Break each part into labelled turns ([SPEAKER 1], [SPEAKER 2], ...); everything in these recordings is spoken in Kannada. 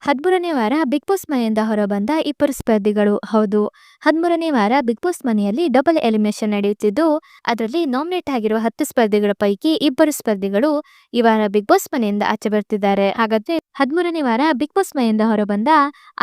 [SPEAKER 1] 13ನೇ ವಾರ ಬಿಗ್ ಬಾಸ್ ಮನೆಯಿಂದ ಹೊರಬಂದ ಇಬ್ಬರು ಸ್ಪರ್ಧಿಗಳು. ಹೌದು, 13ನೇ ವಾರ ಬಿಗ್ ಬಾಸ್ ಮನೆಯಲ್ಲಿ ಡಬಲ್ ಎಲಿಮಿನೇಷನ್ ನಡೆಯುತ್ತಿದ್ದು, ಅದರಲ್ಲಿ ನಾಮಿನೇಟ್ ಆಗಿರುವ 10 ಸ್ಪರ್ಧಿಗಳ ಪೈಕಿ ಇಬ್ಬರು ಸ್ಪರ್ಧಿಗಳು ಈ ವಾರ ಬಿಗ್ ಬಾಸ್ ಮನೆಯಿಂದ ಆಚೆ ಬರ್ತಿದ್ದಾರೆ. ಹಾಗಾದ್ರೆ 13ನೇ ವಾರ ಬಿಗ್ ಬಾಸ್ ಮನೆಯಿಂದ ಹೊರಬಂದ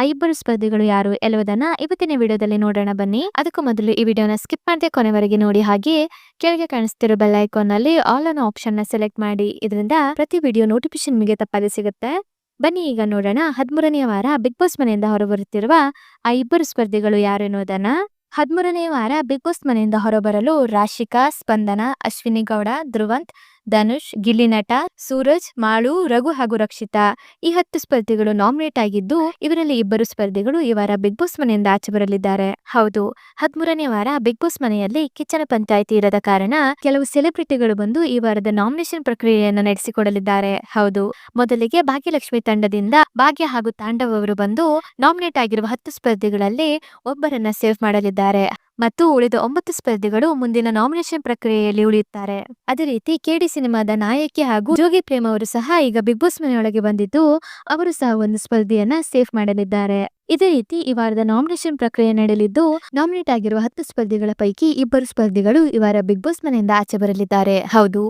[SPEAKER 1] ಆ ಇಬ್ಬರು ಸ್ಪರ್ಧಿಗಳು ಯಾರು ಎನ್ನುವುದನ್ನ ಇವತ್ತಿನ ವಿಡಿಯೋದಲ್ಲಿ ನೋಡೋಣ ಬನ್ನಿ. ಅದಕ್ಕೂ ಮೊದಲು ಈ ವಿಡಿಯೋನ ಸ್ಕಿಪ್ ಮಾಡದೆ ಕೊನೆವರೆಗೆ ನೋಡಿ, ಹಾಗೆ ಕೆಳಗೆ ಕಾಣಿಸ್ತಿರೋ ಬೆಲ್ ಐಕಾನ್ ನಲ್ಲಿ ಆಲ್ ಅನ್ನೋ ಆಪ್ಷನ್ ನ ಸೆಲೆಕ್ಟ್ ಮಾಡಿ. ಇದರಿಂದ ಪ್ರತಿ ವಿಡಿಯೋ ನೋಟಿಫಿಕೇಶನ್ ನಿಮಗೆ ತಪ್ಪದೆ ಸಿಗುತ್ತೆ. ಬನ್ನಿ ಈಗ ನೋಡೋಣ 13ನೇ ವಾರ ಬಿಗ್ ಬಾಸ್ ಮನೆಯಿಂದ ಹೊರಬರುತ್ತಿರುವ ಆ ಇಬ್ಬರು ಸ್ಪರ್ಧಿಗಳು ಯಾರು ಎನ್ನುವುದನ್ನ. 13ನೇ ವಾರ ಬಿಗ್ ಬಾಸ್ ಮನೆಯಿಂದ ಹೊರಬರಲು ರಾಶಿಕಾ, ಸ್ಪಂದನ, ಅಶ್ವಿನಿ ಗೌಡ, ಧ್ರುವಂತ್, ಧನುಷ್, ಗಿಲ್ಲಿ ನಟ, ಸೂರಜ್, ಮಾಳು, ರಘು ಹಾಗೂ ರಕ್ಷಿತಾ ಈ 10 ಸ್ಪರ್ಧಿಗಳು ನಾಮಿನೇಟ್ ಆಗಿದ್ದು, ಇವರಲ್ಲಿ ಇಬ್ಬರು ಸ್ಪರ್ಧಿಗಳು ಈ ವಾರ ಬಿಗ್ ಬಾಸ್ ಮನೆಯಿಂದ ಆಚೆ ಬರಲಿದ್ದಾರೆ. ಹೌದು, 13ನೇ ವಾರ ಬಿಗ್ ಬಾಸ್ ಮನೆಯಲ್ಲಿ ಕಿಚ್ಚನ ಪಂಚಾಯಿತಿ ಇರದ ಕಾರಣ ಕೆಲವು ಸೆಲೆಬ್ರಿಟಿಗಳು ಬಂದು ಈ ವಾರದ ನಾಮಿನೇಷನ್ ಪ್ರಕ್ರಿಯೆಯನ್ನು ನಡೆಸಿಕೊಡಲಿದ್ದಾರೆ. ಹೌದು, ಮೊದಲಿಗೆ ಭಾಗ್ಯಲಕ್ಷ್ಮಿ ತಂಡದಿಂದ ಭಾಗ್ಯ ಹಾಗೂ ತಾಂಡವ್ ಅವರು ಬಂದು ನಾಮಿನೇಟ್ ಆಗಿರುವ 10 ಸ್ಪರ್ಧಿಗಳಲ್ಲಿ ಒಬ್ಬರನ್ನ ಸೇವ್ ಮಾಡಲಿದ್ದಾರೆ ಮತ್ತು ಉಳಿದ 9 ಸ್ಪರ್ಧಿಗಳು ಮುಂದಿನ ನಾಮಿನೇಷನ್ ಪ್ರಕ್ರಿಯೆಯಲ್ಲಿ ಉಳಿಯುತ್ತಾರೆ. ಅದೇ ರೀತಿ ಕೆಡಿ ಸಿನಿಮಾದ ನಾಯಕಿ ಹಾಗೂ ಜೋಗಿ ಪ್ರೇಮ್ ಅವರು ಸಹ ಈಗ ಬಿಗ್ ಬಾಸ್ ಮನೆಯೊಳಗೆ ಬಂದಿದ್ದು, ಅವರು ಸಹ ಒಂದು ಸ್ಪರ್ಧಿಯನ್ನ ಸೇಫ್ ಮಾಡಲಿದ್ದಾರೆ. ಇದೇ ರೀತಿ ಈ ವಾರದ ನಾಮಿನೇಷನ್ ಪ್ರಕ್ರಿಯೆ ನಡೆಯಲಿದ್ದು, ನಾಮಿನೇಟ್ ಆಗಿರುವ 10 ಸ್ಪರ್ಧಿಗಳ ಪೈಕಿ ಇಬ್ಬರು ಸ್ಪರ್ಧಿಗಳು ಈ ವಾರ ಬಿಗ್ ಬಾಸ್ ಮನೆಯಿಂದ ಆಚೆ ಬರಲಿದ್ದಾರೆ. ಹೌದು,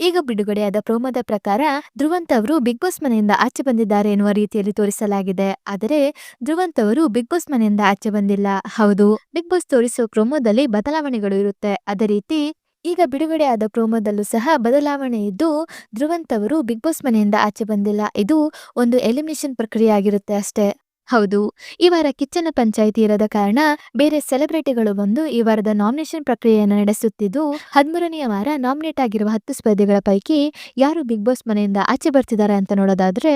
[SPEAKER 1] ಈಗ ಬಿಡುಗಡೆಯಾದ ಪ್ರೋಮೋದ ಪ್ರಕಾರ ಧ್ರುವಂತ್ ಅವರು ಬಿಗ್ ಬಾಸ್ ಮನೆಯಿಂದ ಆಚೆ ಬಂದಿದ್ದಾರೆ ಎನ್ನುವ ರೀತಿಯಲ್ಲಿ ತೋರಿಸಲಾಗಿದೆ. ಆದರೆ ಧ್ರುವಂತ್ ಅವರು ಬಿಗ್ ಬಾಸ್ ಮನೆಯಿಂದ ಆಚೆ ಬಂದಿಲ್ಲ. ಹೌದು, ಬಿಗ್ ಬಾಸ್ ತೋರಿಸುವ ಪ್ರೋಮೋದಲ್ಲಿ ಬದಲಾವಣೆಗಳು ಇರುತ್ತೆ. ಅದೇ ರೀತಿ ಈಗ ಬಿಡುಗಡೆಯಾದ ಪ್ರೋಮೋದಲ್ಲೂ ಸಹ ಬದಲಾವಣೆ ಇದ್ದು, ಧ್ರುವಂತ್ ಅವರು ಬಿಗ್ ಬಾಸ್ ಮನೆಯಿಂದ ಆಚೆ ಬಂದಿಲ್ಲ. ಇದು ಒಂದು ಎಲಿಮಿನೇಷನ್ ಪ್ರಕ್ರಿಯೆ ಆಗಿರುತ್ತೆ ಅಷ್ಟೇ. ಹೌದು, ಈ ವಾರ ಕಿಚ್ಚನ ಪಂಚಾಯಿತಿ ಇರದ ಕಾರಣ ಬೇರೆ ಸೆಲೆಬ್ರಿಟಿಗಳು ಬಂದು ಈ ವಾರದ ನಾಮಿನೇಷನ್ ಪ್ರಕ್ರಿಯೆಯನ್ನು ನಡೆಸುತ್ತಿದ್ದು, 13ನೇ ವಾರ ನಾಮಿನೇಟ್ ಆಗಿರುವ 10 ಸ್ಪರ್ಧಿಗಳ ಪೈಕಿ ಯಾರು ಬಿಗ್ ಬಾಸ್ ಮನೆಯಿಂದ ಆಚೆ ಬರ್ತಿದ್ದಾರೆ ಅಂತ ನೋಡೋದಾದ್ರೆ,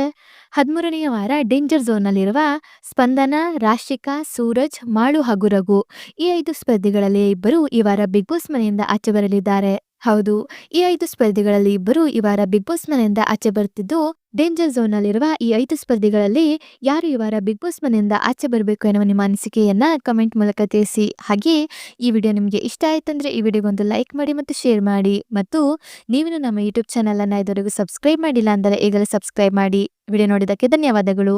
[SPEAKER 1] 13ನೇ ವಾರ ಡೇಂಜರ್ ಝೋನ್ ನಲ್ಲಿರುವ ಸ್ಪಂದನ, ರಾಶಿಕಾ, ಸೂರಜ್, ಮಾಳು ಹಾಗೂ ರಘು ಈ 5 ಸ್ಪರ್ಧಿಗಳಲ್ಲಿ ಇಬ್ಬರು ಈ ವಾರ ಬಿಗ್ ಬಾಸ್ ಮನೆಯಿಂದ ಆಚೆ ಬರಲಿದ್ದಾರೆ. ಹೌದು, ಈ 5 ಸ್ಪರ್ಧಿಗಳಲ್ಲಿ ಇಬ್ಬರು ಈ ವಾರ ಬಿಗ್ ಬಾಸ್ ಮನೆಯಿಂದ ಆಚೆ ಬರ್ತಿದ್ದು, ಡೇಂಜರ್ ಝೋನ್ ನಲ್ಲಿರುವ ಈ 5 ಸ್ಪರ್ಧಿಗಳಲ್ಲಿ ಯಾರು ಈ ವಾರ ಬಿಗ್ ಬಾಸ್ ಮನೆಯಿಂದ ಆಚೆ ಬರಬೇಕು ಎನ್ನುವ ನಿಮ್ಮ ಅನಿಸಿಕೆಯನ್ನ ಕಮೆಂಟ್ ಮೂಲಕ ತಿಳಿಸಿ. ಹಾಗೆ ಈ ವಿಡಿಯೋ ನಿಮಗೆ ಇಷ್ಟ ಆಯ್ತಂದ್ರೆ ಈ ವಿಡಿಯೋಗೊಂದು ಲೈಕ್ ಮಾಡಿ ಮತ್ತು ಶೇರ್ ಮಾಡಿ. ಮತ್ತು ನೀವೇನು ನಮ್ಮ ಯೂಟ್ಯೂಬ್ ಚಾನಲ್ ಅನ್ನ ಇದುವರೆಗೂ ಸಬ್ಸ್ಕ್ರೈಬ್ ಮಾಡಿಲ್ಲ ಅಂದರೆ ಈಗಲೇ ಸಬ್ಸ್ಕ್ರೈಬ್ ಮಾಡಿ. ವಿಡಿಯೋ ನೋಡಿದ್ದಕ್ಕೆ ಧನ್ಯವಾದಗಳು.